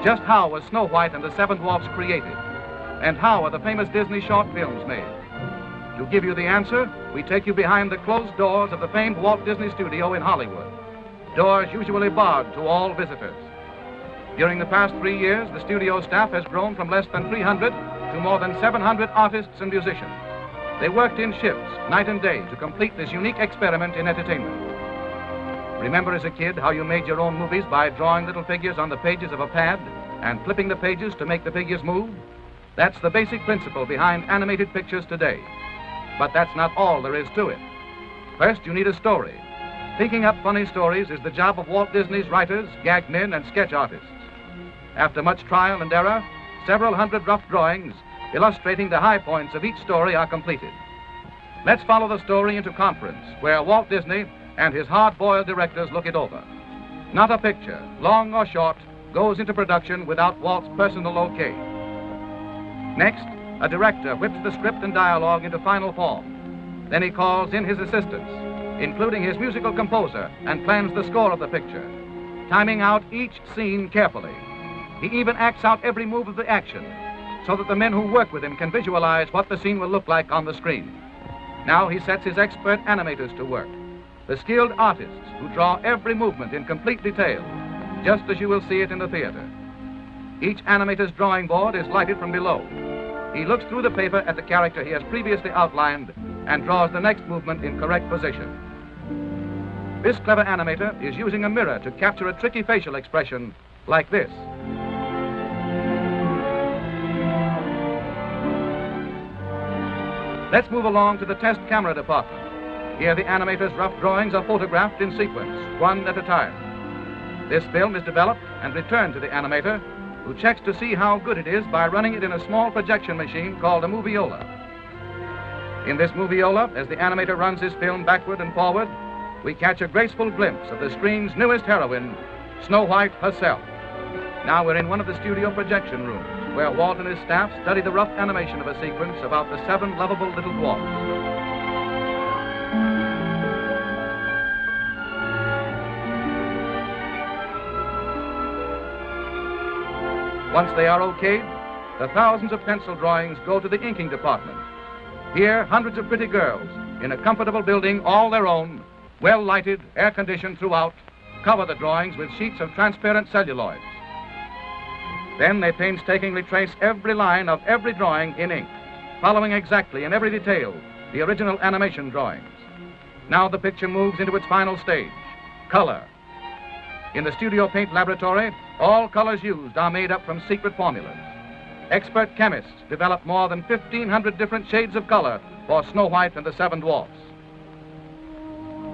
Just how was Snow White and the Seven Dwarfs created? And how are the famous Disney short films made? To give you the answer, we take you behind the closed doors of the famed Walt Disney Studio in Hollywood. Doors usually barred to all visitors. During the past 3 years, the studio staff has grown from less than 300 to more than 700 artists and musicians. They worked in shifts, night and day, to complete this unique experiment in entertainment. Remember as a kid how you made your own movies by drawing little figures on the pages of a pad and flipping the pages to make the figures move? That's the basic principle behind animated pictures today. But that's not all there is to it. First, you need a story. Thinking up funny stories is the job of Walt Disney's writers, gag men, and sketch artists. After much trial and error, several hundred rough drawings illustrating the high points of each story are completed. Let's follow the story into conference, where Walt Disney and his hard-boiled directors look it over. Not a picture, long or short, goes into production without Walt's personal okay. Next, a director whips the script and dialogue into final form. Then he calls in his assistants, including his musical composer, and plans the score of the picture, timing out each scene carefully. He even acts out every move of the action so that the men who work with him can visualize what the scene will look like on the screen. Now he sets his expert animators to work, the skilled artists who draw every movement in complete detail, just as you will see it in the theater. Each animator's drawing board is lighted from below. He looks through the paper at the character he has previously outlined and draws the next movement in correct position. This clever animator is using a mirror to capture a tricky facial expression like this. Let's move along to the test camera department. Here the animator's rough drawings are photographed in sequence, one at a time. This film is developed and returned to the animator, who checks to see how good it is by running it in a small projection machine called a moviola. In this moviola, as the animator runs his film backward and forward, we catch a graceful glimpse of the screen's newest heroine, Snow White herself. Now we're in one of the studio projection rooms, where Walt and his staff study the rough animation of a sequence about the 7 lovable little dwarfs. Once they are okayed, the thousands of pencil drawings go to the inking department. Here, hundreds of pretty girls, in a comfortable building all their own, well-lighted, air-conditioned throughout, cover the drawings with sheets of transparent celluloids. Then they painstakingly trace every line of every drawing in ink, following exactly in every detail the original animation drawings. Now the picture moves into its final stage, color. In the studio paint laboratory, all colors used are made up from secret formulas. Expert chemists develop more than 1,500 different shades of color for Snow White and the 7 Dwarfs.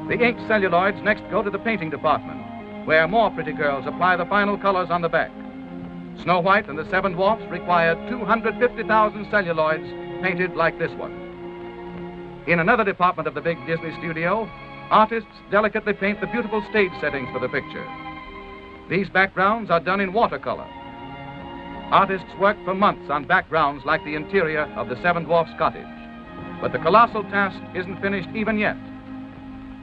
The inked celluloids next go to the painting department, where more pretty girls apply the final colors on the back. Snow White and the 7 Dwarfs required 250,000 celluloids painted like this one. In another department of the big Disney studio, artists delicately paint the beautiful stage settings for the picture. These backgrounds are done in watercolor. Artists work for months on backgrounds like the interior of the 7 Dwarfs cottage. But the colossal task isn't finished even yet.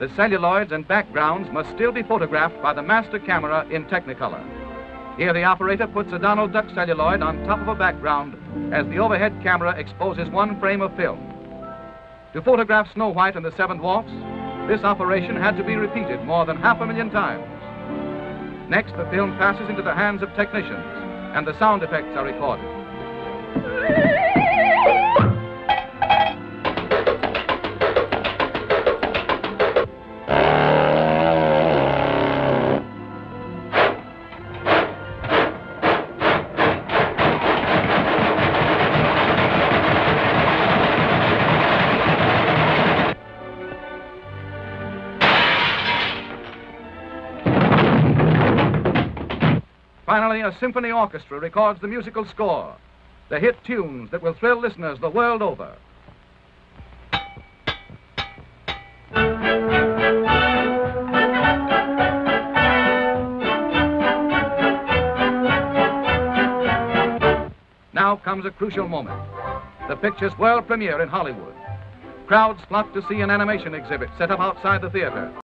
The celluloids and backgrounds must still be photographed by the master camera in Technicolor. Here the operator puts a Donald Duck celluloid on top of a background as the overhead camera exposes one frame of film. To photograph Snow White and the 7 Dwarfs, this operation had to be repeated more than 500,000 times. Next, the film passes into the hands of technicians, and the sound effects are recorded. Finally, a symphony orchestra records the musical score, the hit tunes that will thrill listeners the world over. Now comes a crucial moment, the picture's world premiere in Hollywood. Crowds flock to see an animation exhibit set up outside the theater.